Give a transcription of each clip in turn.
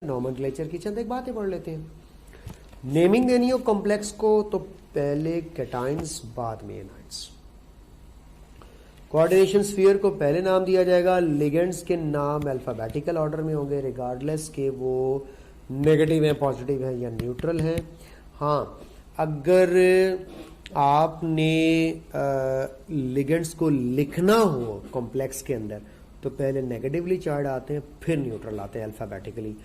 Nomenclature की चंद एक बातें पढ़ लेते हैं। नेमिंग देनी हो कॉम्प्लेक्स को तो पहले कैटाइंस बाद में एनाइंस। कोऑर्डिनेशन स्फीयर को पहले नाम दिया जाएगा, लिगेंड्स के नाम अल्फाबेटिकल ऑर्डर में होंगे रिगार्डलेस के वो नेगेटिव है, पॉजिटिव है या न्यूट्रल है। हाँ, अगर आपने लिगेंड्स को लिखना हो कॉम्प्लेक्स के अंदर तो पहले नेगेटिवली चार्ज आते हैं, फिर न्यूट्रल आते हैं अल्फाबेटिकली।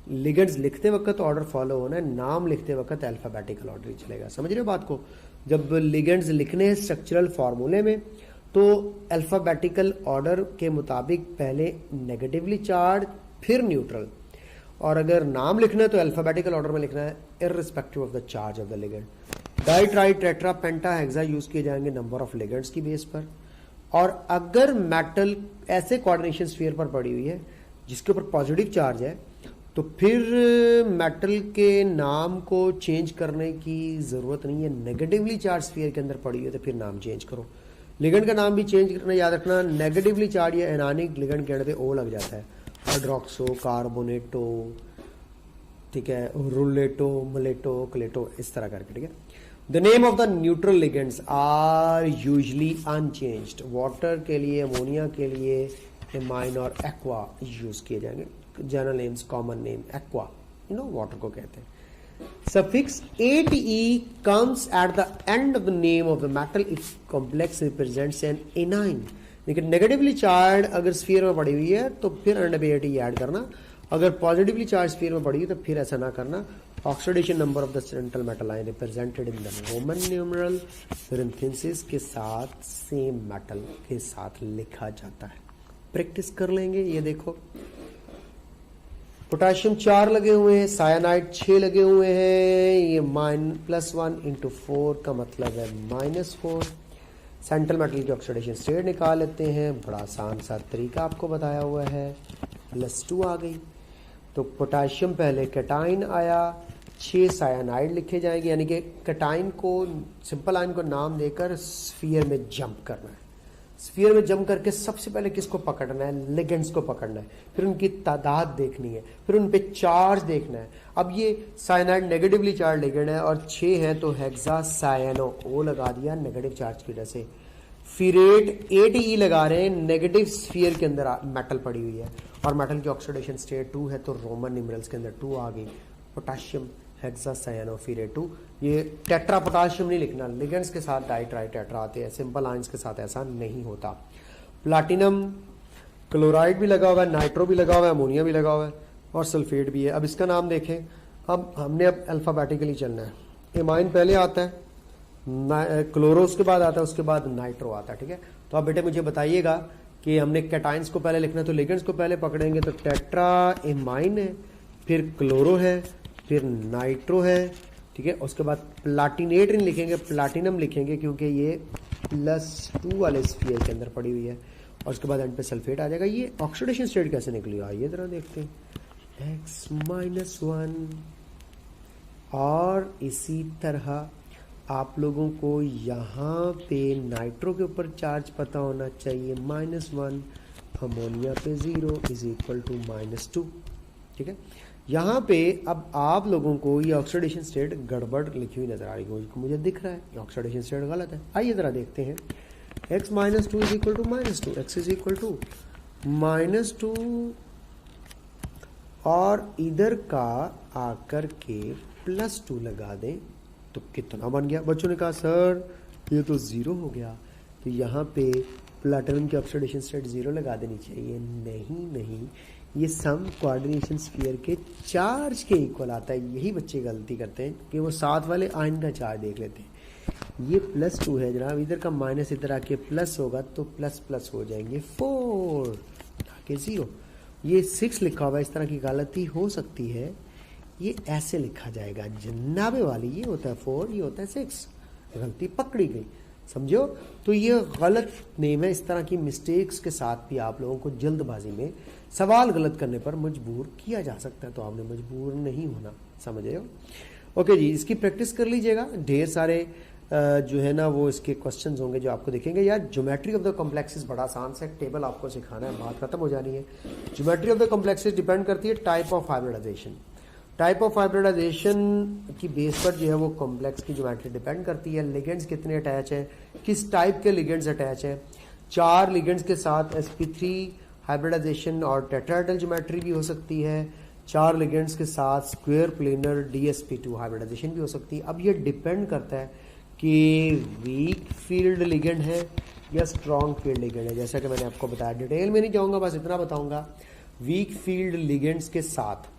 लिगेंड्स लिखते वक्त ऑर्डर फॉलो होना है, नाम लिखते वक्त अल्फाबेटिकल ऑर्डर ही चलेगा। समझ रहे हो बात को? जब लिगेंड्स लिखने हैं स्ट्रक्चरल फार्मूले में तो अल्फाबेटिकल ऑर्डर के मुताबिक पहले नेगेटिवली चार्ज फिर न्यूट्रल, और अगर नाम लिखना है तो अल्फाबेटिकल ऑर्डर में लिखना है irrespective of the charge of the ligand. Di tri tetra penta hexa use किए जाएंगे नंबर ऑफ लिगेंड्स की बेस पर। और अगर मेटल ऐसे कोऑर्डिनेशन स्फीयर पर पड़ी हुई है जिसके ऊपर पॉजिटिव चार्ज है तो फिर मेटल के नाम को चेंज करने की ज़रूरत नहीं है। नेगेटिवली चार्ज स्फीयर के अंदर पड़ी है तो फिर नाम चेंज करो। लिगेंड का नाम भी चेंज करना याद रखना, नेगेटिवली चार्ज या एनानिक लिगेंड के अंदर पे ओ लग जाता है। हाइड्रोक्सो, कार्बोनेटो, ठीक है, रुलेटो, मलेटो, क्लेटो, इस तरह करके, ठीक है। The name of the neutral ligands are usually unchanged. Water के लिए, अमोनिया के लिए एमाइन और एक्वा यूज किए जाएंगे। General names, common name aqua, water को कहते हैं। Suffix ate comes at the end of the name of the metal if complex represents an anion। लेकिन नेगेटिवली चार्ज अगर स्फीयर में पड़ी हुई है तो फिर एंड पे एटी ऐड करना, अगर पॉजिटिवली चार्ज स्फीयर में पड़ी हुई तो फिर ऐसा ना करना। Oxidation number of the central metal ion represented in the Roman numeral parenthesis के साथ सेम मेटल के साथ लिखा जाता है। प्रैक्टिस कर लेंगे। ये देखो, पोटाशियम 4 लगे हुए हैं, साइनाइड 6 लगे हुए हैं। ये -1 × 4 का मतलब है -4। सेंट्रल मेटल की ऑक्सीडेशन स्टेट निकाल लेते हैं। बड़ा आसान सा तरीका आपको बताया हुआ है। +2 आ गई तो पोटाशियम पहले कैटाइन आया, 6 साइनाइड लिखे जाएंगे, यानी कि कैटाइन को, सिंपल आयन को नाम देकर स्फीयर में जंप करना है। स्फीयर में जंप करके सबसे पहले किसको पकड़ना है? लिगेंड्स को पकड़ना है, फिर उनकी तादाद देखनी है, फिर उन पे चार्ज देखना है। अब ये साइनाइड नेगेटिवली चार्ज लिगेंड है और 6 हैं तो हेक्सा साइनो ओ लगा दिया नेगेटिव चार्ज की वजह से। फिरेट ATE लगा रहे हैं, नेगेटिव स्फीयर के अंदर मेटल पड़ी हुई है और मेटल की ऑक्सीडेशन स्टेट 2 है तो रोमन न्यूमरल्स के अंदर 2 आ गई। Potassium hexa cyanoferrate 2। ये टेट्रा पोटाशियम नहीं लिखना, लिगेंड्स के साथ डाई ट्राई टेट्रा आते हैं, सिंपल आयंस के साथ ऐसा नहीं होता। प्लाटिनम क्लोराइड भी लगा हुआ है, नाइट्रो भी लगा हुआ है, अमोनिया भी लगा हुआ है और सल्फेट भी है। अब इसका नाम देखें। अब हमने अल्फाबेटिकली चलना है। एमाइन पहले आता है, क्लोरो उसके बाद आता है, उसके बाद नाइट्रो आता है, ठीक है। तो अब बेटे मुझे बताइएगा कि हमने कैटाइंस को पहले लिखना है तो लिगेंड्स को पहले पकड़ेंगे तो टेट्रा एमाइन है, फिर क्लोरो है, फिर नाइट्रो है, ठीक है। उसके बाद प्लाटिनेट नहीं लिखेंगे, प्लाटिनम लिखेंगे क्योंकि ये +2 वाले स्फीयर के अंदर पड़ी हुई है। और उसके बाद एंड पे सल्फेट आ जाएगा। ये ऑक्सीडेशन स्टेट कैसे निकली, आइए जरा देखते हैं। X-1। और इसी तरह आप लोगों को यहाँ पे नाइट्रो के ऊपर चार्ज पता होना चाहिए, -1, अमोनिया पे 0 = -2, ठीक है। यहाँ पे अब आप लोगों को ये ऑक्सीडेशन स्टेट गड़बड़ लिखी हुई नजर आ रही है, मुझे दिख रहा है ऑक्सीडेशन स्टेट गलत है। आइए जरा देखते हैं। X - 2 = -2, X = -2 और इधर का आकर के +2 लगा दें तो कितना बन गया? बच्चों ने कहा सर ये तो 0 हो गया, तो यहाँ पे प्लैटिनम की ऑक्सीडेशन स्टेट 0 लगा देनी चाहिए। नहीं, ये सम कोऑर्डिनेशन स्फीयर के चार्ज के इक्वल आता है। यही बच्चे गलती करते हैं कि वो साथ वाले आयन का चार्ज देख लेते हैं। ये +2 है जनाब, इधर का माइनस इधर आके प्लस होगा तो प्लस हो जाएंगे 4 आके 0। ये 6 लिखा हुआ है, इस तरह की गलती हो सकती है। ये ऐसे लिखा जाएगा जन्नाबे वाली, ये होता है 4, ये होता है 6। गलती पकड़ी गई, समझो। तो ये गलत नेम है। इस तरह की मिस्टेक्स के साथ भी आप लोगों को जल्दबाजी में सवाल गलत करने पर मजबूर किया जा सकता है, तो आपने मजबूर नहीं होना, समझ रहे हो? ओके जी, इसकी प्रैक्टिस कर लीजिएगा। ढेर सारे जो है ना वो इसके क्वेश्चंस होंगे जो आपको देखेंगे। यार ज्योमेट्री ऑफ द कॉम्प्लेक्सेस बड़ा आसान सा टेबल आपको सिखाना है, बात खत्म हो जानी है। Geometry of the complexes depend करती है type of hybridisation. Type of hybridisation की बेस पर जो है वो कॉम्प्लेक्स की ज्योमेट्री डिपेंड करती है। लिगेंड्स कितने अटैच हैं, किस टाइप के लिगेंड्स अटैच हैं। 4 लिगेंड्स के साथ sp3 हाइब्रिडाइजेशन और टेट्राहेड्रल ज्योमेट्री भी हो सकती है। 4 लिगेंड्स के साथ स्क्वायर प्लेनर dsp2 हाइब्रिडाइजेशन भी हो सकती है। अब ये डिपेंड करता है कि वीक फील्ड लिगेंड है या स्ट्रॉन्ग फील्ड लिगेंड है। जैसा कि मैंने आपको बताया, डिटेल में नहीं जाऊंगा, बस इतना बताऊंगा। वीक फील्ड लिगेंड्स के साथ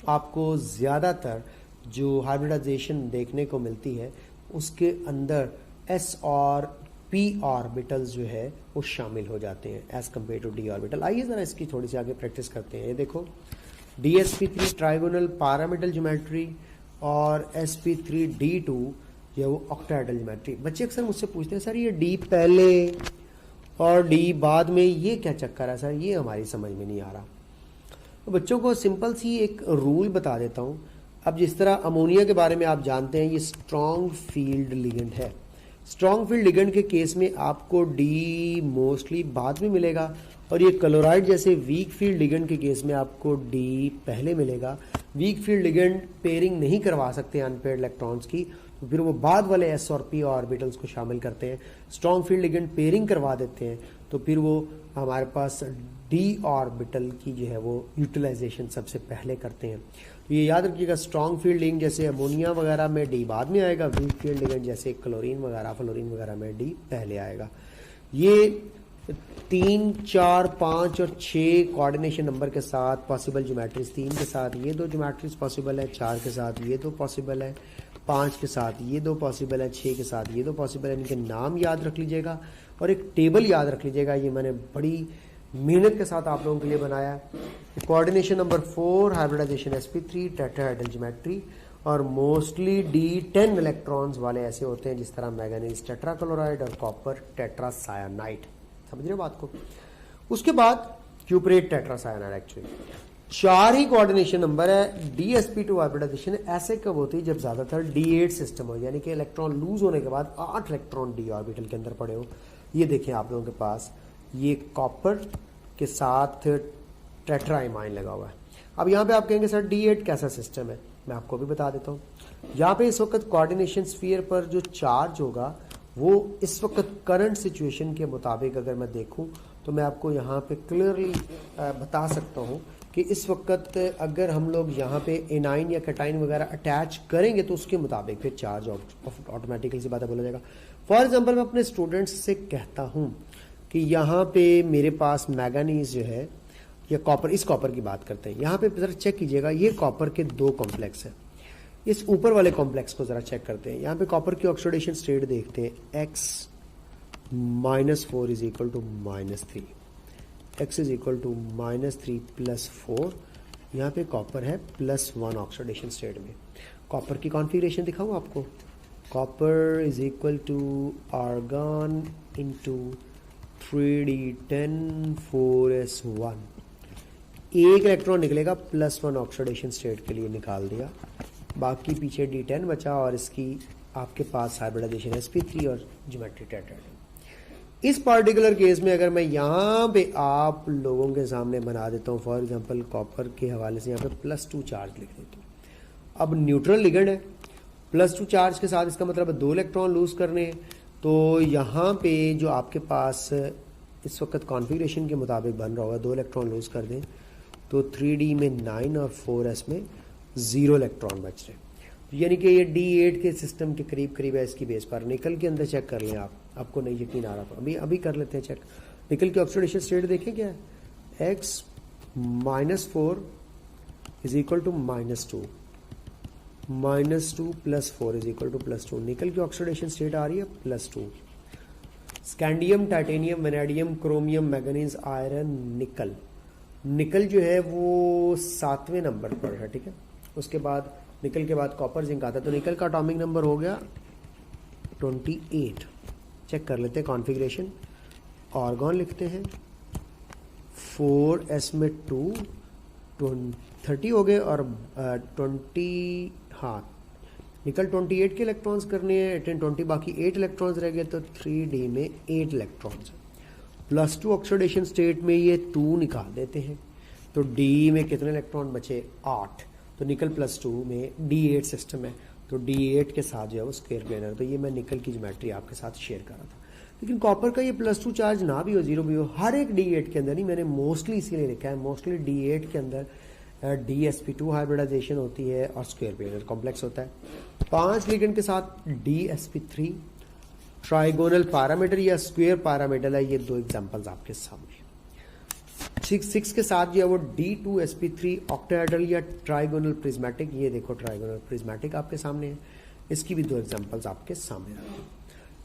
आपको ज़्यादातर जो हाइब्रिडाइजेशन देखने को मिलती है उसके अंदर s और p ऑर्बिटल्स जो है वो शामिल हो जाते हैं as compare to d orbital. आइए ज़रा इसकी थोड़ी सी आगे प्रैक्टिस करते हैं। ये देखो dsp3 ट्राइगोनल पैरामीटल ज्योमेट्री और sp3d2 ये वो ऑक्टाहेड्रल ज्योमेट्री। बच्चे अक्सर मुझसे पूछते हैं सर ये d पहले और d बाद में, ये क्या चक्कर है सर, ये हमारी समझ में नहीं आ रहा। तो बच्चों को सिंपल सी एक रूल बता देता हूँ। अब जिस तरह अमोनिया के बारे में आप जानते हैं ये स्ट्रॉन्ग फील्ड लिगेंड है। स्ट्रॉन्ग फील्ड लिगेंड के केस में आपको डी मोस्टली बाद में मिलेगा और ये क्लोराइड जैसे वीक फील्ड लिगेंड के केस में आपको डी पहले मिलेगा। वीक फील्ड लिगेंड पेयरिंग नहीं करवा सकते अनपेयर्ड इलेक्ट्रॉन्स की, तो फिर वो बाद वाले s और p ऑर्बिटल्स को शामिल करते हैं। स्ट्रॉन्ग फील्ड लिगेंड पेयरिंग करवा देते हैं तो फिर वो हमारे पास d ऑर्बिटल की जो है वो यूटिलाइजेशन सबसे पहले करते हैं। तो ये याद रखिएगा, स्ट्रॉन्ग फील्ड लिगेंड जैसे अमोनिया वगैरह में d बाद में आएगा, वीक फील्ड लिगेंड जैसे क्लोरीन वगैरह फ्लोरीन वगैरह में d पहले आएगा। ये 3, 4, 5 और 6 कोऑर्डिनेशन नंबर के साथ पॉसिबल ज्योमेट्रीज, 3 के साथ ये 2 ज्योमेट्रीज पॉसिबल है, 4 के साथ ये 2 पॉसिबल है, 5 के साथ ये 2 पॉसिबल है, 6 के साथ ये 2 पॉसिबल है। इनके नाम याद रख लीजिएगा और एक टेबल याद रख लीजिएगा, ये मैंने बड़ी मेहनत के साथ आप लोगों के लिए बनाया। Coordination number 4 hybridisation sp3 tetrahedral geometry और मोस्टली d10 इलेक्ट्रॉन्स वाले ऐसे होते हैं जिस तरह मैंगनीज टेट्राक्लोराइड और कॉपर टेट्रासायानाइड। समझ रहे हो बात को। उसके बाद क्यूपरेट टेट्रासायानाइड। एक्चुअली 4 ही कोऑर्डिनेशन नंबर है। dsp2 हाइब्रिडाइजेशन ऐसे कब होती है जब ज्यादातर d8 सिस्टम हो, यानी कि इलेक्ट्रॉन लूज होने के बाद 8 इलेक्ट्रॉन d ऑर्बिटल के अंदर पड़े हो। ये देखें आप लोगों के पास ये कॉपर के साथ टेट्राइमाइन लगा हुआ है। अब यहाँ पे आप कहेंगे सर d8 कैसा सिस्टम है, मैं आपको भी बता देता हूँ। यहाँ पे इस वक्त कोऑर्डिनेशन स्फीयर पर जो चार्ज होगा वो इस वक्त करंट सिचुएशन के मुताबिक अगर मैं देखूं तो मैं आपको यहाँ पे क्लियरली बता सकता हूँ कि इस वक्त अगर हम लोग यहाँ पे एनाइन या कैटाइन वगैरह अटैच करेंगे तो उसके मुताबिक फिर चार्ज ऑटोमेटिकली से बात बोला जाएगा। फॉर एग्जांपल मैं अपने स्टूडेंट्स से कहता हूँ कि यहाँ पे मेरे पास मैंगनीज जो है या कॉपर, इस कॉपर की बात करते हैं। यहाँ पे जरा चेक कीजिएगा, ये कॉपर के 2 कॉम्प्लेक्स हैं। इस ऊपर वाले कॉम्प्लेक्स को जरा चेक करते हैं। यहाँ पे कॉपर की ऑक्सीडेशन स्टेट देखते हैं, x -4 is equal to -3, x is equal to -3 + 4। यहाँ पे कॉपर है +1 ऑक्सीडेशन स्टेट में। कॉपर की कॉन्फ़िगरेशन दिखाऊँ आपको, copper is equal to argon into 3d10 4s1। एक इलेक्ट्रॉन निकलेगा +1 ऑक्सीडेशन स्टेट के लिए, निकाल दिया। बाकी पीछे d10 बचा और इसकी आपके पास हाइब्रिडाइजेशन sp3 और ज्योमेट्री टेट्राहेड्रल। इस पार्टिकुलर केस में अगर मैं यहाँ पे आप लोगों के सामने बना देता हूँ, फॉर एग्जांपल कॉपर के हवाले से यहाँ पे +2 चार्ज लिख देता हूँ। अब न्यूट्रल लिगेंड है, +2 चार्ज के साथ इसका मतलब 2 इलेक्ट्रॉन लूज करने हैं। तो यहाँ पे जो आपके पास इस वक्त कॉन्फ़िगरेशन के मुताबिक बन रहा होगा, 2 इलेक्ट्रॉन लूज कर दें तो 3d में 9 और 4s में 0 इलेक्ट्रॉन बच रहे। यानी कि ये d8 के सिस्टम के करीब करीब है इसकी बेस पर। निकल के अंदर चेक कर लें आप, आपको नहीं यकीन आ रहा तो अभी कर लेते हैं चेक। निकल की ऑक्सीडेशन स्टेट देखें क्या है, x -4 is equal to -2, -2 + 4 is equal to +2। Nickel की ऑक्सीडेशन स्टेट आ रही है +2। Scandium, titanium, vanadium, chromium, manganese, iron, nickel. Nickel जो है वो 7वें नंबर पर है, ठीक है। उसके बाद निकल के बाद कॉपर, जिंक आता है, तो निकल का एटॉमिक नंबर हो गया 28। चेक कर लेते हैं कॉन्फ़िगरेशन। आर्गन लिखते हैं 4s में 2 30 हो गए और 20, हाँ निकल 28 के इलेक्ट्रॉन्स करने हैं, 18 20 बाकी 8 इलेक्ट्रॉन्स रह गए, तो 3D में 8 इलेक्ट्रॉन्स। +2 ऑक्सीडेशन स्टेट में ये 2 निकाल देते हैं, तो D में कितने इलेक्ट्रॉन बचे, 8। तो निकल +2 में D8 सिस्टम है, तो D8 के साथ जो है वो स्क्वायर प्लेनर। तो ये मैं निकल की ज्योमेट्री आपके साथ शेयर कर रहा था। लेकिन कॉपर का ये +2 चार्ज ना भी हो, 0 भी हो, हर एक D8 के अंदर, नहीं मैंने मोस्टली इसीलिए लिखा है, मोस्टली D8 के अंदर DsP2 हाइब्रिडाइजेशन होती है और स्क्वायर प्लेनर कॉम्प्लेक्स होता है। 5 लिगेंड के साथ DsP3 ट्राइगोनल पैरामीटर या स्क्वायर पैरामीटर है, ये 2 एग्जांपल्स आपके सामने। 6 के साथ जो है वो D2sp3 ऑक्टाहेड्रल या ट्राइगोनल प्रिज्मेटिक, ये देखो ट्राइगोनल प्रिज्मेटिक आपके सामने है, इसकी भी 2 एग्जांपल्स आपके सामने रखें।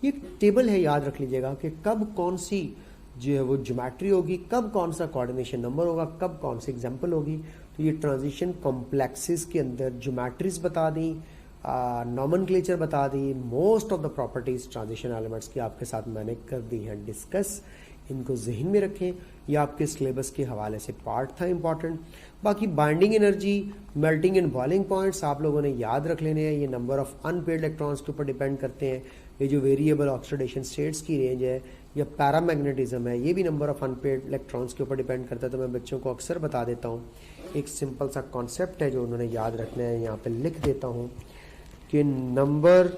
ये टेबल है, याद रख लीजिएगा कि कब कौन सी जो है वो ज्योमेट्री होगी, कब कौन सा कोऑर्डिनेशन नंबर होगा, कब कौन सी एग्जांपल होगी। तो ये ट्रांजिशन कॉम्प्लेक्सेस के अंदर ज्योमेट्रीज बता दी, नॉमेनक्लेचर बता दी, most of the properties transition elements की आपके साथ मैंने कर दी हैं डिस्कस। इनको जहन में रखें, ये आपके सिलेबस के हवाले से पार्ट था इंपॉर्टेंट। बाकी binding energy, melting and boiling points आप लोगों ने याद रख लेने हैं, ये नंबर ऑफ अनपेयर्ड इलेक्ट्रॉन्स के ऊपर डिपेंड करते हैं। ये जो वेरिएबल ऑक्सीडेशन स्टेट्स की रेंज है या पैरामैग्नेटिज्म है, ये भी नंबर ऑफ अनपेयर्ड इलेक्ट्रॉन्स के ऊपर डिपेंड करता है। तो मैं बच्चों को अक्सर बता देता हूँ, एक सिंपल सा कॉन्सेप्ट है जो उन्होंने याद रखना है, यहाँ पे लिख देता हूँ कि नंबर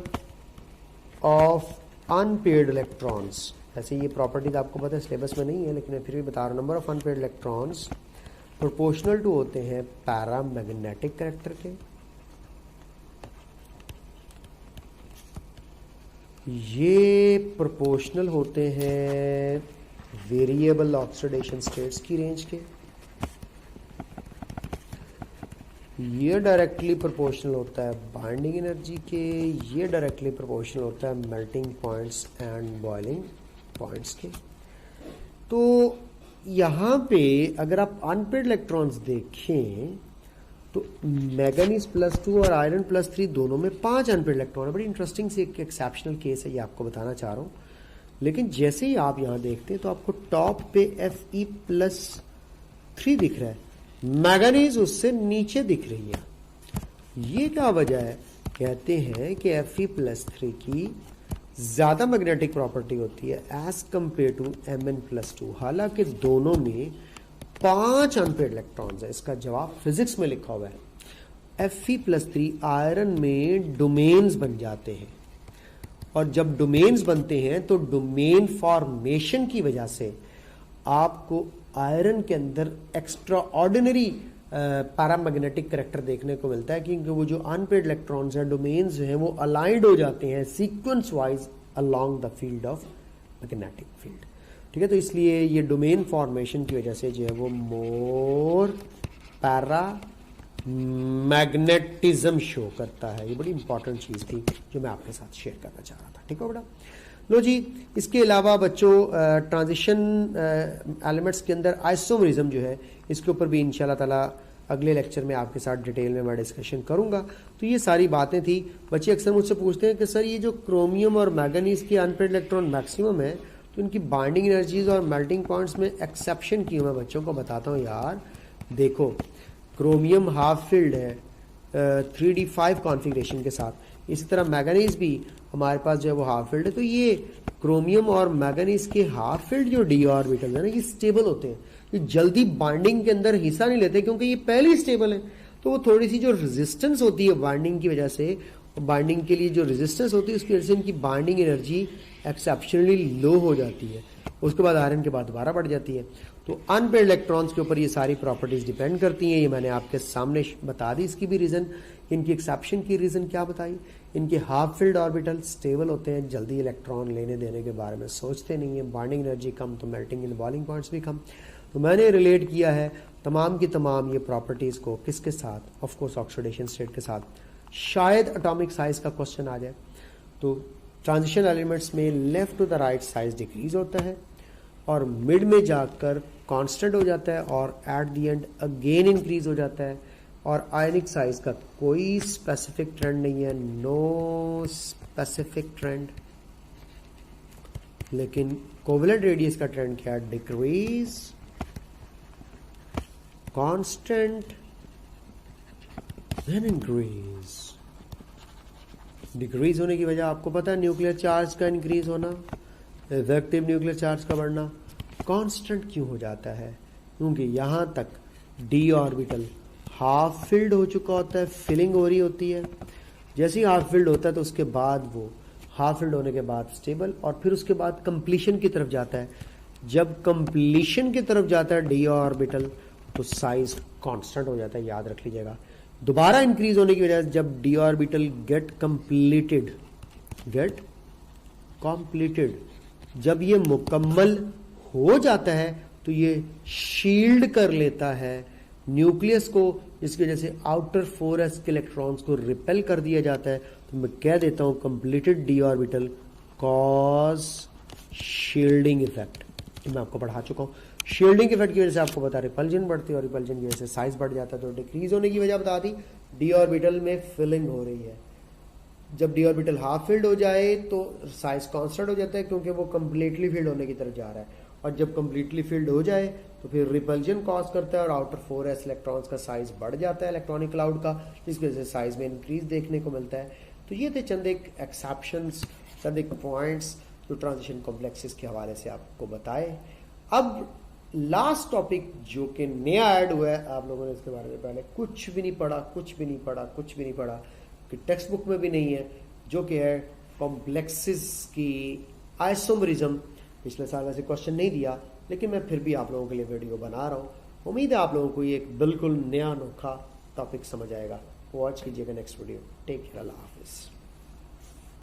ऑफ अनपेयर्ड इलेक्ट्रॉन्स, ऐसे ये प्रॉपर्टीज आपको पता है सिलेबस में नहीं है लेकिन मैं फिर भी बता रहा हूँ, number of unpaired electrons proportional to होते हैं पैरामैग्नेटिक कैरेक्टर के, ये प्रोपोर्शनल होते हैं वेरिएबल ऑक्सीडेशन स्टेट्स की रेंज के, ये डायरेक्टली प्रोपोर्शनल होता है बाइंडिंग एनर्जी के, ये डायरेक्टली प्रोपोर्शनल होता है melting points and boiling points के। तो यहाँ पे अगर आप अनपेयर्ड इलेक्ट्रॉन्स देखें तो मैंगनीज +2 और आयरन +3 दोनों में 5 अनपेयर्ड इलेक्ट्रॉन है। बड़ी इंटरेस्टिंग से एक एक्सेप्शनल केस है, ये आपको बताना चाह रहा हूँ। लेकिन जैसे ही आप यहाँ देखते हैं तो आपको टॉप पे Fe+3 दिख रहा है, मैंगनीज उससे नीचे दिख रही है। ये क्या वजह है? कहते हैं कि Fe+3 की ज्यादा मैग्नेटिक प्रॉपर्टी होती है एज कंपेयर टू Mn+2, हालांकि दोनों में 5 अनपेयर्ड इलेक्ट्रॉन्स है। इसका जवाब फिजिक्स में लिखा हुआ है। Fe+3 आयरन में डोमेन्स बन जाते हैं, और जब डोमेन्स बनते हैं तो डोमेन फॉर्मेशन की वजह से आपको आयरन के अंदर एक्स्ट्रा ऑर्डिनरी पैरामैग्नेटिक करैक्टर देखने को मिलता है, क्योंकि वो जो अनपेयर्ड इलेक्ट्रॉन्स हैं, डोमेन्स जो हैं, वो अलाइंड हो जाते हैं sequence wise along the field of magnetic field. ठीक है, तो इसलिए ये डोमेन फॉर्मेशन की वजह से जो है वो मोर पैरा मैग्नेटिज्म शो करता है। ये बड़ी इंपॉर्टेंट चीज थी जो मैं आपके साथ शेयर करना चाह रहा था। ठीक है बेटा, लो जी। इसके अलावा बच्चों ट्रांजिशन एलिमेंट्स के अंदर आइसोमरिज्म जो है, इसके ऊपर भी इंशाल्लाह ताला अगले लेक्चर में आपके साथ डिटेल में मैं डिस्कशन करूंगा। तो ये सारी बातें थी। बच्चे अक्सर मुझसे पूछते हैं कि सर ये जो क्रोमियम और मैंगनीज के अनपेयर्ड इलेक्ट्रॉन मैक्सिमम है, तो इनकी बाइंडिंग एनर्जीज और मेल्टिंग पॉइंट्स में एक्सेप्शन क्यों? मैं बच्चों को बताता हूँ यार, देखो क्रोमियम हाफ फील्ड है 3d5 कॉन्फ़िगरेशन के साथ, इसी तरह मैंगनीज भी हमारे पास जो है वो हाफ फील्ड है। तो ये क्रोमियम और मैंगनीज के हाफ फील्ड जो d ऑर्बिटल है ना, ये स्टेबल होते हैं, ये जल्दी बाइंडिंग के अंदर हिस्सा नहीं लेते क्योंकि ये पहले ही स्टेबल है। तो वो थोड़ी सी जो रेजिस्टेंस होती है बाइंडिंग की वजह से, बाइंडिंग के लिए जो रेजिस्टेंस होती है उसकी वजह से इनकी बाइंडिंग एनर्जी एक्सेप्शनली लो हो जाती है, उसके बाद आयरन के बाद दोबारा बढ़ जाती है। तो अनपेयर्ड इलेक्ट्रॉन्स के ऊपर ये सारी प्रॉपर्टीज डिपेंड करती हैं। ये मैंने आपके सामने बता दी। इसकी भी रीजन, इनकी एक्सेप्शन की रीजन क्या बताई? इनके हाफ फील्ड ऑर्बिटल स्टेबल होते हैं, जल्दी इलेक्ट्रॉन लेने देने के बारे में सोचते नहीं है, बाइंडिंग एनर्जी कम, तो मेल्टिंग एंड बॉइलिंग पॉइंट्स भी कम। तो मैंने रिलेट किया है तमाम की तमाम ये प्रॉपर्टीज को किसके साथ? ऑफ कोर्स ऑक्सीडेशन स्टेट के साथ। शायद एटॉमिक साइज का क्वेश्चन आ जाए। तो ट्रांजिशन एलिमेंट्स में left to the right size decrease होता है और मिड में जाकर कांस्टेंट हो जाता है और at the end again increase हो जाता है। और आयनिक साइज का कोई स्पेसिफिक ट्रेंड नहीं है, नो स्पेसिफिक ट्रेंड। लेकिन कोवेलेंट रेडियस का ट्रेंड क्या है? Decrease, constant, then increase। Decrease होने की वजह आपको पता है, न्यूक्लियर चार्ज का इंक्रीज होना, इफेक्टिव न्यूक्लियर चार्ज का बढ़ना। कांस्टेंट क्यों हो जाता है? क्योंकि यहाँ तक डी ऑर्बिटल हाफ फिल्ड हो चुका होता है, फिलिंग हो रही होती है। जैसे ही हाफ फिल्ड होता है तो उसके बाद वो हाफ फिल्ड होने के बाद स्टेबल, और फिर उसके बाद कंप्लीशन की तरफ जाता है। जब कंप्लीशन की तरफ जाता है डी ऑर्बिटल तो साइज कांस्टेंट हो जाता है, याद रख लीजिएगा। दोबारा इंक्रीज होने की वजह से जब डी ऑर्बिटल गेट कंप्लीटेड, जब ये मुकम्मल हो जाता है तो ये शील्ड कर लेता है न्यूक्लियस को, जिसकी वजह से आउटर 4s के इलेक्ट्रॉन्स को रिपेल कर दिया जाता है। तो मैं कह देता हूं completed D orbital cause shielding effect. मैं आपको पढ़ा चुका हूं। शील्डिंग इफेक्ट की वजह से आपको पता रिपल्जन बढ़ती है, और रिपल्जन की वजह से साइज बढ़ जाता है। तो डिक्रीज होने की वजह बता दी, डी ऑर्बिटल में फिलिंग हो रही है। जब डी ऑर्बिटल हाफ फिल्ड हो जाए तो साइज कांस्टेंट हो जाता है, क्योंकि वो कंप्लीटली फिल्ड होने की तरफ जा रहा है। और जब कंप्लीटली फिल्ड हो जाए तो फिर रिपल्जन कॉज करता है, और आउटर 4s इलेक्ट्रॉन्स का साइज बढ़ जाता है इलेक्ट्रॉनिक क्लाउड का, जिसकी वजह से साइज में इंक्रीज देखने को मिलता है। तो ये थे चंद एक एक्सेप्शंस, चंद एक पॉइंट्स जो ट्रांजिशन कॉम्प्लेक्सेस के हवाले से आपको बताए। अब लास्ट टॉपिक जो कि नया ऐड हुआ है, आप लोगों ने इसके बारे में पहले कुछ भी नहीं पढ़ा कि टेक्स्ट बुक में भी नहीं है, जो कि है कॉम्प्लेक्सेस की आइसोमरिज्म। पिछले साल ऐसे क्वेश्चन नहीं दिया, लेकिन मैं फिर भी आप लोगों के लिए वीडियो बना रहा हूँ। उम्मीद है आप लोगों को ये एक बिल्कुल नया अनोखा टॉपिक समझ आएगा। वॉच कीजिएगा नेक्स्ट वीडियो। टेक केयर, अल्लाह हाफिज़।